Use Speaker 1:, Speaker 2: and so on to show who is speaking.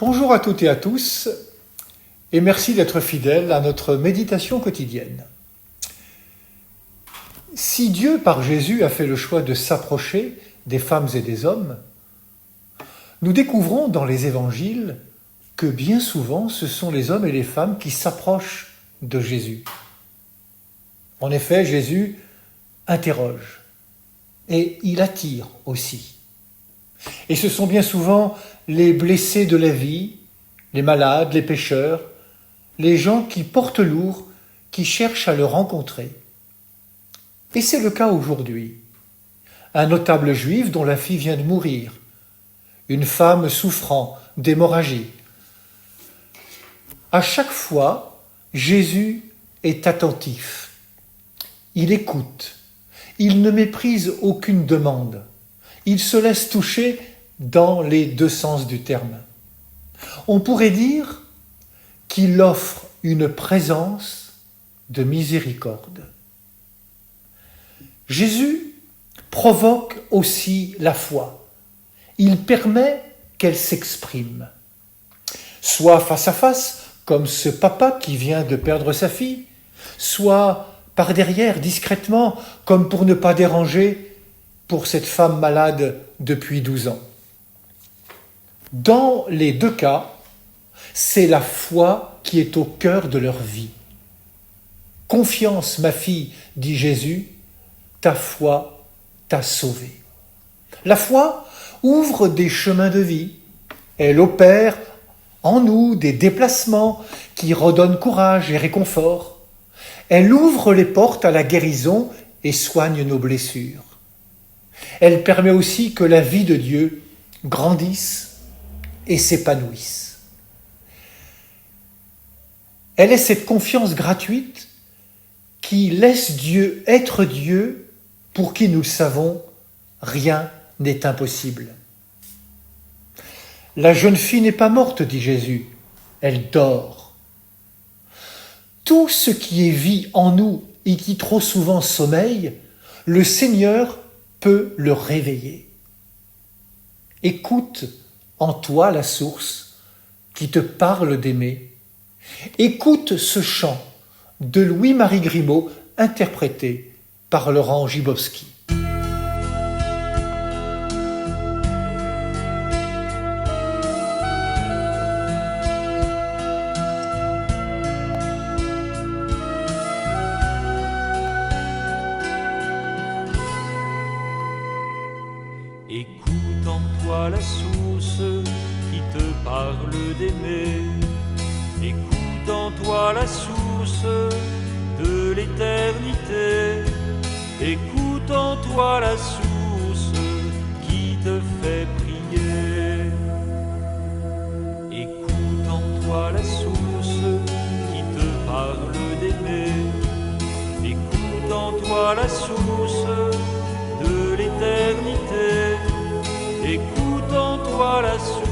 Speaker 1: Bonjour à toutes et à tous, et merci d'être fidèles à notre méditation quotidienne. Si Dieu, par Jésus, a fait le choix de s'approcher des femmes et des hommes, nous découvrons dans les évangiles que bien souvent, ce sont les hommes et les femmes qui s'approchent de Jésus. En effet, Jésus interroge et il attire aussi. Et ce sont bien souvent les blessés de la vie, les malades, les pécheurs, les gens qui portent lourd, qui cherchent à le rencontrer. Et c'est le cas aujourd'hui. Un notable juif dont la fille vient de mourir, une femme souffrant d'hémorragie. À chaque fois, Jésus est attentif. Il écoute. Il ne méprise aucune demande. Il se laisse toucher dans les deux sens du terme. On pourrait dire qu'il offre une présence de miséricorde. Jésus provoque aussi la foi. Il permet qu'elle s'exprime. Soit face à face, comme ce papa qui vient de perdre sa fille, soit par derrière, discrètement, comme pour ne pas déranger pour cette femme malade depuis 12 ans. Dans les deux cas, c'est la foi qui est au cœur de leur vie. Confiance, ma fille, dit Jésus, ta foi t'a sauvée. La foi ouvre des chemins de vie. Elle opère en nous des déplacements qui redonnent courage et réconfort. Elle ouvre les portes à la guérison et soigne nos blessures. Elle permet aussi que la vie de Dieu grandisse et s'épanouisse. Elle est cette confiance gratuite qui laisse Dieu être Dieu, pour qui, nous le savons, rien n'est impossible. La jeune fille n'est pas morte, dit Jésus, elle dort. Tout ce qui est vie en nous et qui trop souvent sommeille, le Seigneur peut le réveiller. Écoute en toi la source qui te parle d'aimer. Écoute ce chant de Louis-Marie Grimaud, interprété par Laurent Gibowski.
Speaker 2: Écoute en toi la source qui te parle d'aimer. Écoute en toi la source de l'éternité. Écoute en toi la source qui te fait prier. Écoute en toi la source qui te parle d'aimer. Écoute en toi la source de l'éternité. Écoute en toi la source